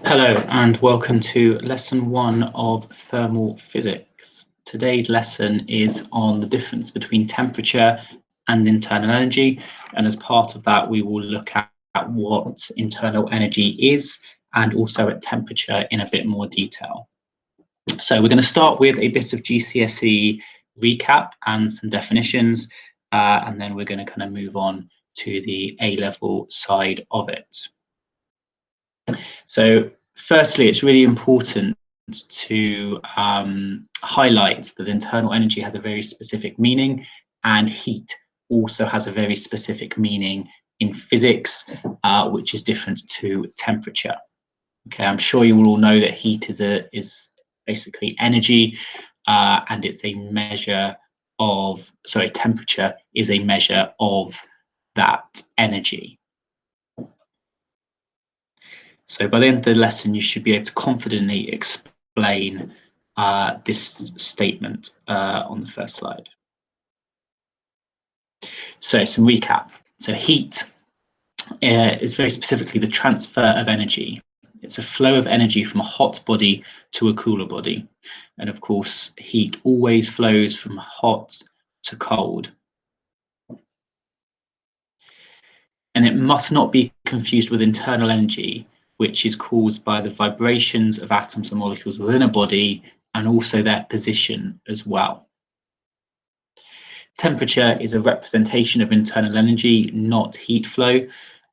Hello and welcome to lesson 1 of thermal physics. Today's lesson is on the difference between temperature and internal energy, and as part of that we will look at what internal energy is and also at temperature in a bit more detail. So we're going to start with a bit of GCSE recap and some definitions, and then we're going to kind of move on to the A-level side of it. So firstly, it's really important to highlight that internal energy has a very specific meaning, and heat also has a very specific meaning in physics, which is different to temperature. Okay, I'm sure you will all know that heat is basically energy, and it's a measure of, temperature is a measure of that energy. So by the end of the lesson, you should be able to confidently explain this statement on the first slide. So some recap. So heat is very specifically the transfer of energy. It's a flow of energy from a hot body to a cooler body. And of course, heat always flows from hot to cold. And it must not be confused with internal energy, which is caused by the vibrations of atoms and molecules within a body and also their position as well. Temperature is a representation of internal energy, not heat flow.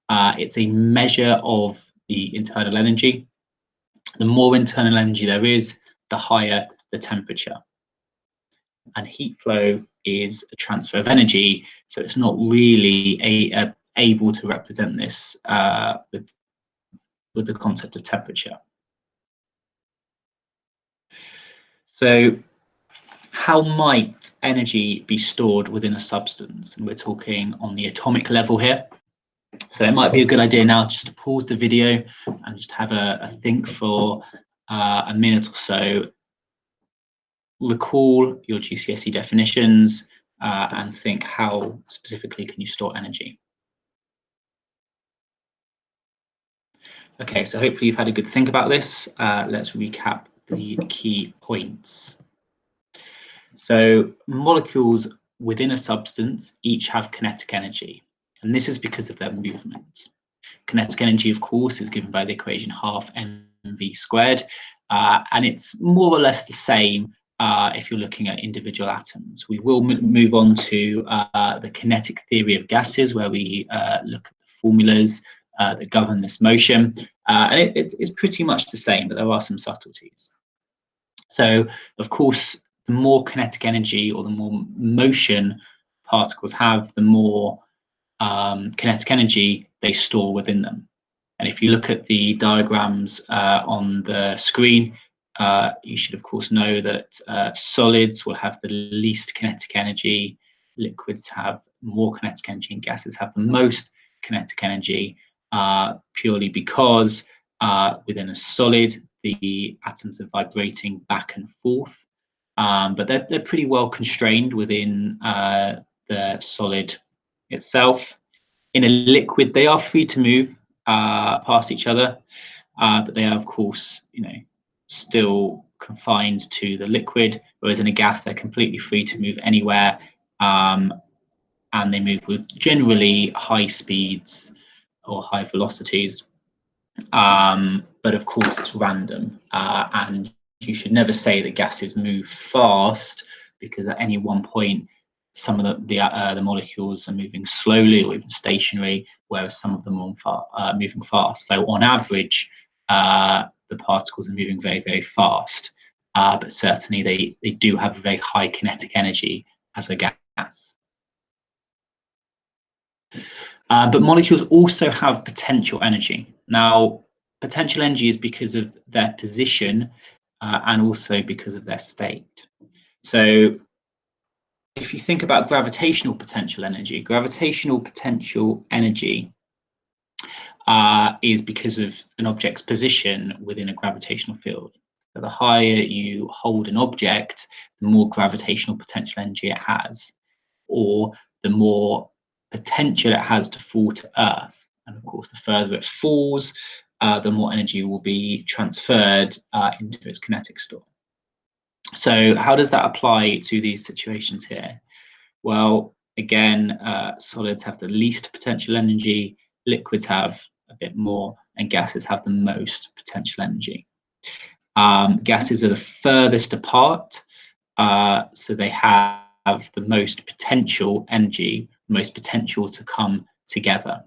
It's a measure of the internal energy. The more internal energy there is, the higher the temperature. And heat flow is a transfer of energy, so it's not really able to represent this with the concept of temperature. So how might energy be stored within a substance? And we're talking on the atomic level here. So it might be a good idea now just to pause the video and just have a think for a minute or so. Recall your GCSE definitions and think, how specifically can you store energy? Okay, so hopefully you've had a good think about this. Let's recap the key points. So molecules within a substance each have kinetic energy, and this is because of their movement. Kinetic energy, of course, is given by the equation half mv squared, and it's more or less the same if you're looking at individual atoms. We will move on to the kinetic theory of gases, where we look at the formulas that govern this motion, and it's pretty much the same, but there are some subtleties. So, of course, the more kinetic energy or the more motion particles have, the more kinetic energy they store within them. And if you look at the diagrams on the screen, you should of course know that solids will have the least kinetic energy, liquids have more kinetic energy, and gases have the most kinetic energy, purely because within a solid, the atoms are vibrating back and forth, but they're pretty well constrained within the solid itself. In a liquid, they are free to move past each other, but they are, of course, still confined to the liquid, whereas in a gas, they're completely free to move anywhere, and they move with generally high speeds or high velocities. But of course, it's random, and you should never say that gases move fast, because at any one point, some of the molecules are moving slowly or even stationary, whereas some of them are moving fast. So on average, the particles are moving very, very fast, but certainly they do have a very high kinetic energy as a gas. But molecules also have potential energy. Now, potential energy is because of their position and also because of their state. So if you think about gravitational potential energy is because of an object's position within a gravitational field. So the higher you hold an object, the more gravitational potential energy it has, or the more potential it has to fall to Earth. And of course, the further it falls, the more energy will be transferred into its kinetic store. So how does that apply to these situations here? Well, again, solids have the least potential energy, liquids have a bit more, and gases have the most potential energy. Gases are the furthest apart, so they have the most potential energy, most potential to come together.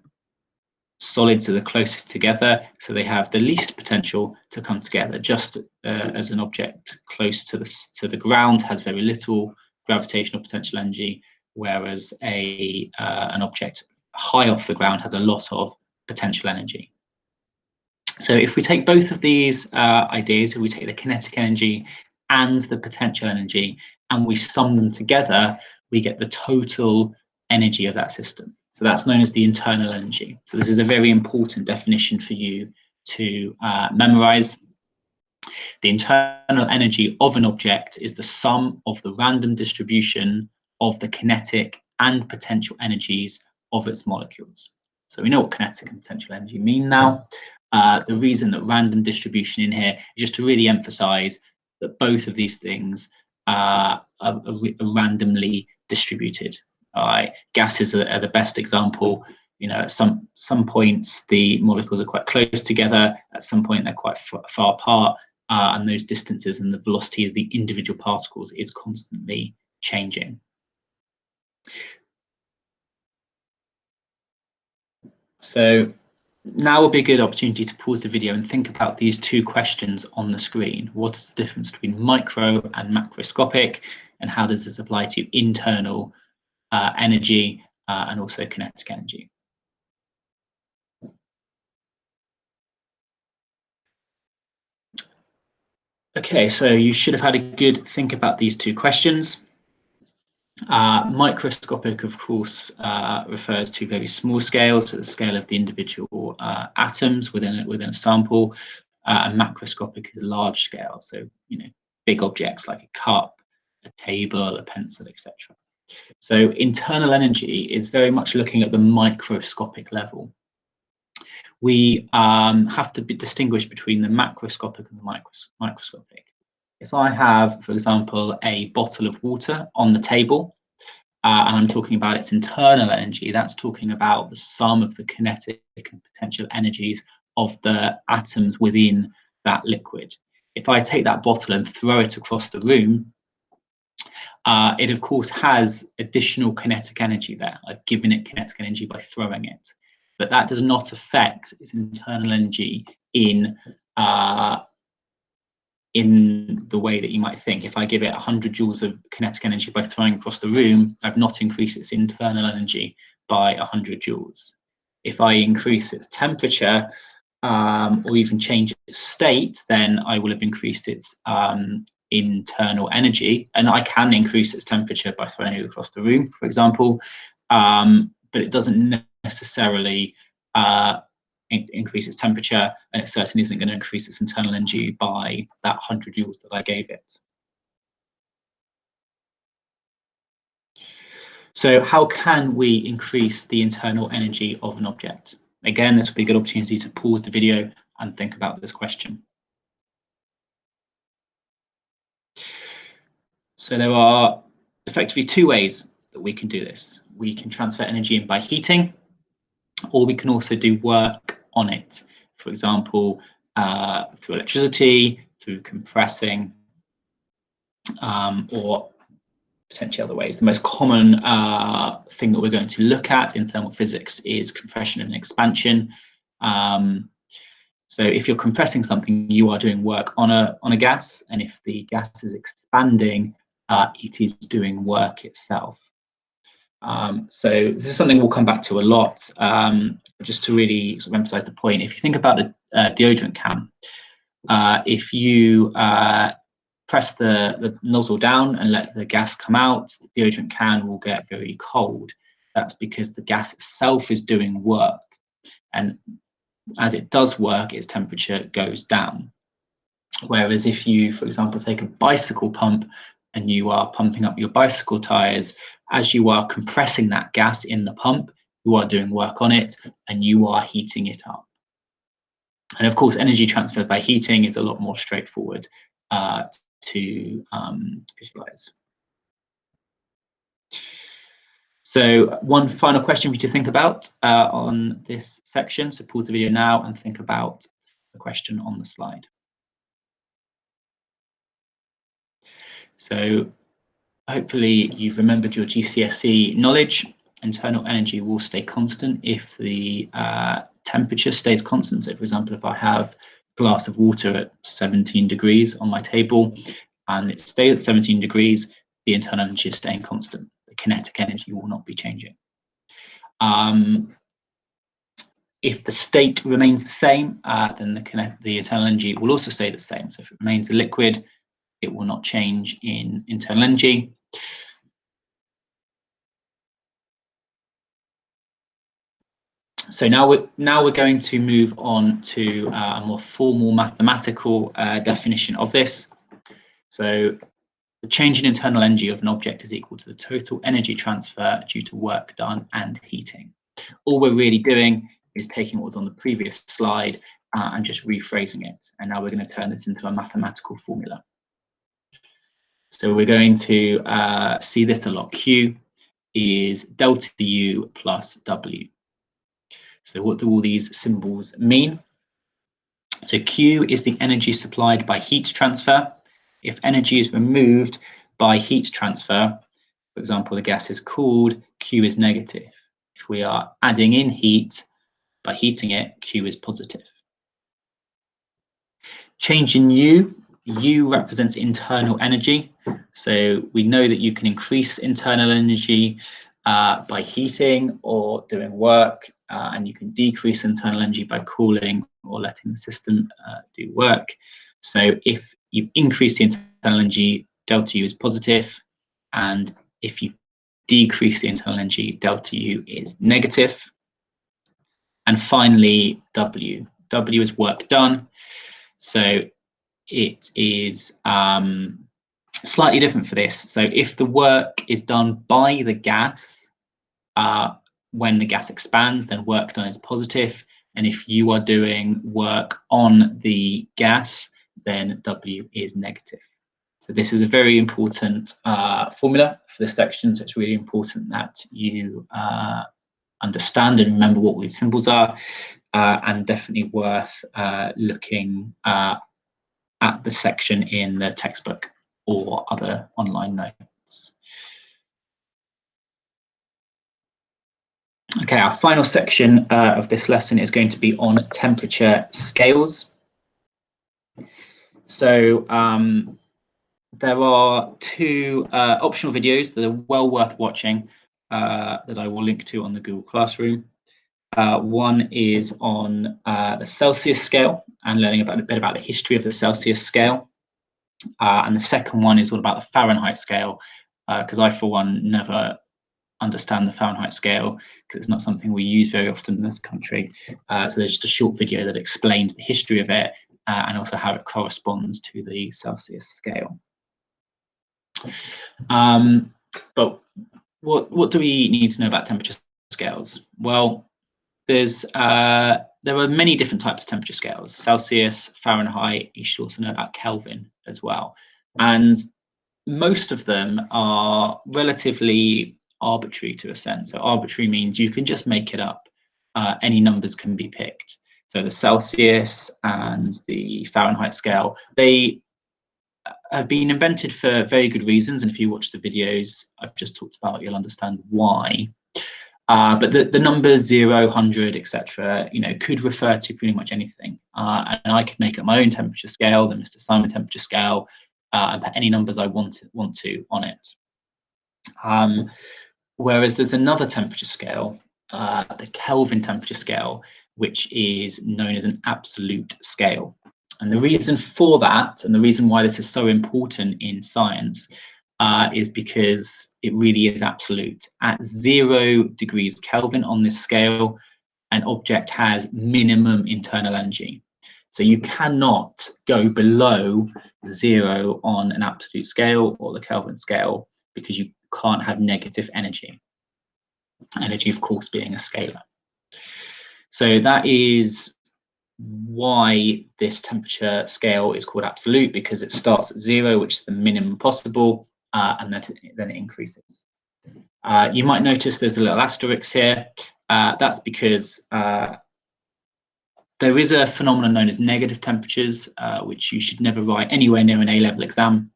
Solids are the closest together, so they have the least potential to come together. Just as an object close to the ground has very little gravitational potential energy, whereas an object high off the ground has a lot of potential energy. So if we take both of these ideas, if we take the kinetic energy and the potential energy, and we sum them together, we get the total energy of that system. So that's known as the internal energy. So this is a very important definition for you to memorize. The internal energy of an object is the sum of the random distribution of the kinetic and potential energies of its molecules. So we know what kinetic and potential energy mean now. The reason that random distribution in here is just to really emphasize that both of these things are randomly distributed. All right, gases are the best example. You know, at some points the molecules are quite close together. At some point they're quite far apart, and those distances and the velocity of the individual particles is constantly changing. So now would be a good opportunity to pause the video and think about these two questions on the screen. What is the difference between micro and macroscopic, and how does this apply to internal energy and also kinetic energy? Okay, so you should have had a good think about these two questions. Microscopic, of course, refers to very small scales, so the scale of the individual atoms within a sample, and macroscopic is a large scale, so big objects like a cup, a table, a pencil, etc. So internal energy is very much looking at the microscopic level. We have to distinguish between the macroscopic and the microscopic. If I have, for example, a bottle of water on the table, and I'm talking about its internal energy, that's talking about the sum of the kinetic and potential energies of the atoms within that liquid. If I take that bottle and throw it across the room, it of course has additional kinetic energy there. I've given it kinetic energy by throwing it, but that does not affect its internal energy in the way that you might think. If I give it 100 joules of kinetic energy by throwing across the room, I've not increased its internal energy by 100 joules. If I increase its temperature or even change its state, then I will have increased its internal energy, and I can increase its temperature by throwing it across the room, for example, but it doesn't necessarily increase its temperature, and it certainly isn't going to increase its internal energy by that 100 joules that I gave it. So how can we increase the internal energy of an object? Again, this will be a good opportunity to pause the video and think about this question. So there are effectively two ways that we can do this. We can transfer energy in by heating, or we can also do work on it. For example, through electricity, through compressing, or potentially other ways. The most common thing that we're going to look at in thermal physics is compression and expansion. So if you're compressing something, you are doing work on a gas, and if the gas is expanding, it is doing work itself. So this is something we'll come back to a lot, just to really sort of emphasize the point. If you think about a deodorant can, if you press the nozzle down and let the gas come out, the deodorant can will get very cold. That's because the gas itself is doing work, and as it does work, its temperature goes down. Whereas if you, for example, take a bicycle pump and you are pumping up your bicycle tires, as you are compressing that gas in the pump, you are doing work on it and you are heating it up. And of course, energy transfer by heating is a lot more straightforward to visualize. So one final question for you to think about on this section. So pause the video now and think about the question on the slide. So hopefully you've remembered your GCSE knowledge. Internal energy will stay constant if the temperature stays constant. So for example, if I have a glass of water at 17 degrees on my table and it stays at 17 degrees, the internal energy is staying constant. The kinetic energy will not be changing. If the state remains the same, then the internal energy will also stay the same. So if it remains a liquid, it will not change in internal energy. So now we're going to move on to a more formal mathematical definition of this. So the change in internal energy of an object is equal to the total energy transfer due to work done and heating. All we're really doing is taking what was on the previous slide and just rephrasing it. And now we're going to turn this into a mathematical formula. So we're going to see this a lot. Q is delta U plus W. So what do all these symbols mean? So Q is the energy supplied by heat transfer. If energy is removed by heat transfer, for example, the gas is cooled, Q is negative. If we are adding in heat by heating it, Q is positive. Change in U represents internal energy. So we know that you can increase internal energy by heating or doing work, and you can decrease internal energy by cooling or letting the system do work. So if you increase the internal energy, delta U is positive, and if you decrease the internal energy, delta U is negative. And finally, W. W is work done. So it is slightly different for this. So if the work is done by the gas, when the gas expands, then work done is positive. And if you are doing work on the gas, then W is negative. So this is a very important formula for this section. So it's really important that you understand and remember what these symbols are, and definitely worth looking at the section in the textbook or other online notes. Okay, our final section of this lesson is going to be on temperature scales. So there are two optional videos that are well worth watching that I will link to on the Google Classroom. One is on the Celsius scale and learning a bit about the history of the Celsius scale. And the second one is all about the Fahrenheit scale, because I, for one, never understand the Fahrenheit scale because it's not something we use very often in this country. So there's just a short video that explains the history of it and also how it corresponds to the Celsius scale. But what do we need to know about temperature scales? Well, there are many different types of temperature scales: Celsius, Fahrenheit. You should also know about Kelvin as well. And most of them are relatively arbitrary to a sense. So arbitrary means you can just make it up. Any numbers can be picked. So the Celsius and the Fahrenheit scale, they have been invented for very good reasons. And if you watch the videos I've just talked about, you'll understand why. But the numbers 0, 100, etc., could refer to pretty much anything. And I could make up my own temperature scale, the Mr. Simon temperature scale, and put any numbers I want to on it. Whereas there's another temperature scale, the Kelvin temperature scale, which is known as an absolute scale. And the reason for that, and the reason why this is so important in science, is because it really is absolute. At 0 degrees Kelvin on this scale, an object has minimum internal energy. So you cannot go below 0 on an absolute scale or the Kelvin scale because you can't have negative energy. Energy, of course, being a scalar. So that is why this temperature scale is called absolute, because it starts at 0, which is the minimum possible, and then it increases. You might notice there's a little asterisk here. That's because there is a phenomenon known as negative temperatures, which you should never write anywhere near an A-level exam.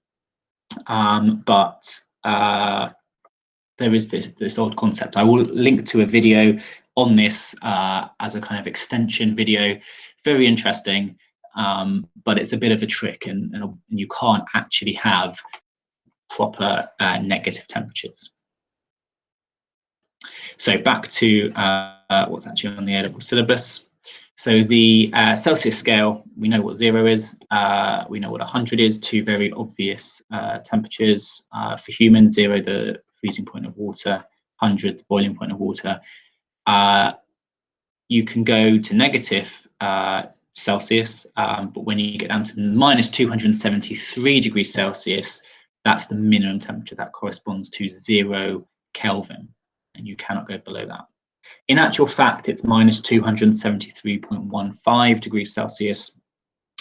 But there is this old concept. I will link to a video on this as a kind of extension video. Very interesting, but it's a bit of a trick, and you can't actually have proper negative temperatures. So back to what's actually on the A-level syllabus. So the Celsius scale, we know what 0 is, we know what 100 is, two very obvious temperatures. For humans, 0, the freezing point of water, 100, the boiling point of water. You can go to negative Celsius, but when you get down to minus 273 degrees Celsius, that's the minimum temperature. That corresponds to 0 Kelvin, and you cannot go below that. In actual fact, it's minus 273.15 degrees Celsius,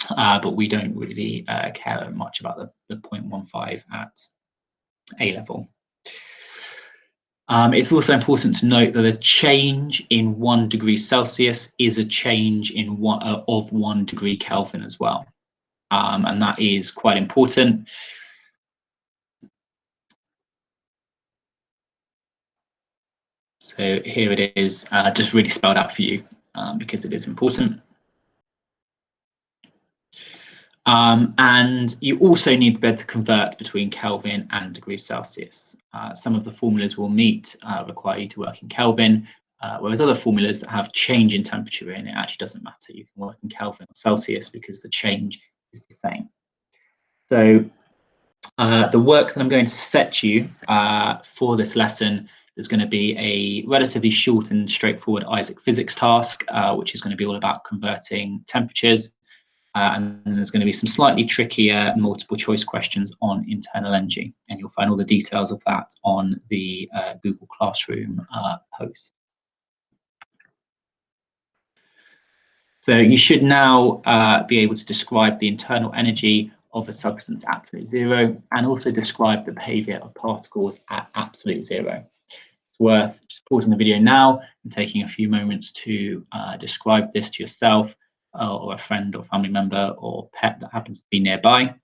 but we don't really care much about the 0.15 at A-level. It's also important to note that a change in 1 degree Celsius is a change in of 1 degree Kelvin as well, and that is quite important. So here it is, just really spelled out for you, because it is important. And you also need to be able to convert between Kelvin and degrees Celsius. Some of the formulas we'll meet require you to work in Kelvin, whereas other formulas that have change in temperature in it actually doesn't matter. You can work in Kelvin or Celsius because the change is the same. So the work that I'm going to set you for this lesson is going to be a relatively short and straightforward Isaac physics task, which is going to be all about converting temperatures. And then there's going to be some slightly trickier multiple choice questions on internal energy, and you'll find all the details of that on the Google Classroom post. So you should now be able to describe the internal energy of a substance at absolute 0, and also describe the behavior of particles at absolute 0. It's worth just pausing the video now and taking a few moments to describe this to yourself, or a friend or family member or pet that happens to be nearby.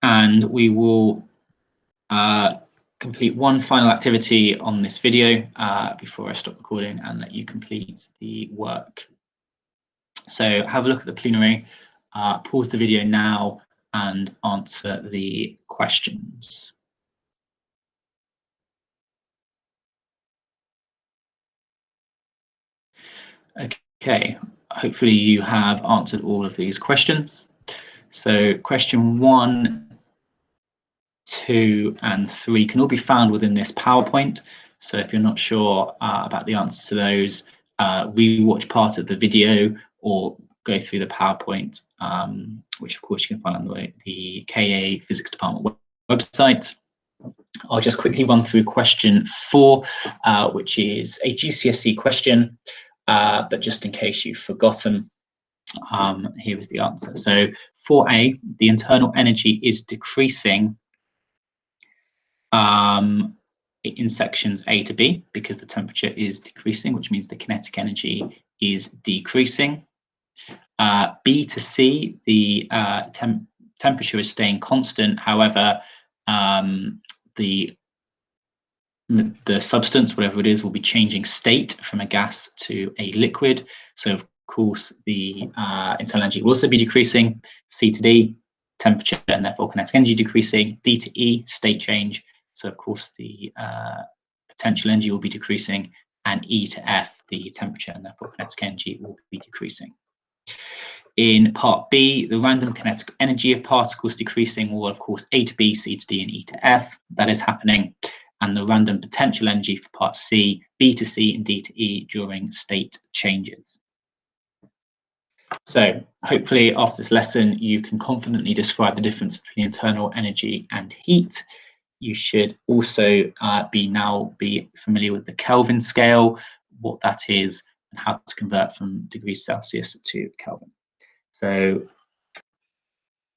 And we will complete one final activity on this video before I stop recording and let you complete the work. So have a look at the plenary, pause the video now and answer the questions. Okay, hopefully you have answered all of these questions. So question 1, 2, and 3 can all be found within this PowerPoint. So if you're not sure about the answers to those, re-watch part of the video or go through the PowerPoint, which of course you can find on the KA Physics Department website. I'll just quickly run through question 4, which is a GCSE question, but just in case you've forgotten, here is the answer. So 4A, the internal energy is decreasing in sections A to B because the temperature is decreasing, which means the kinetic energy is decreasing. B to C, the temperature is staying constant. However, the substance, whatever it is, will be changing state from a gas to a liquid. So of course, the internal energy will also be decreasing. C to D, temperature and therefore kinetic energy decreasing. D to E, state change. So of course, the potential energy will be decreasing. And E to F, the temperature and therefore kinetic energy will be decreasing. In part B, the random kinetic energy of particles decreasing, well, of course, A to B, C to D, and E to F, that is happening. And the random potential energy for part C, B to C, and D to E during state changes. So hopefully after this lesson, you can confidently describe the difference between internal energy and heat. you should also be familiar with the Kelvin scale, what that is, and how to convert from degrees Celsius to Kelvin. So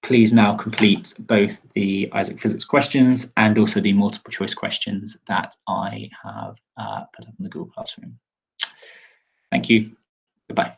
please now complete both the Isaac Physics questions and also the multiple choice questions that I have put up in the Google Classroom. Thank you. Goodbye.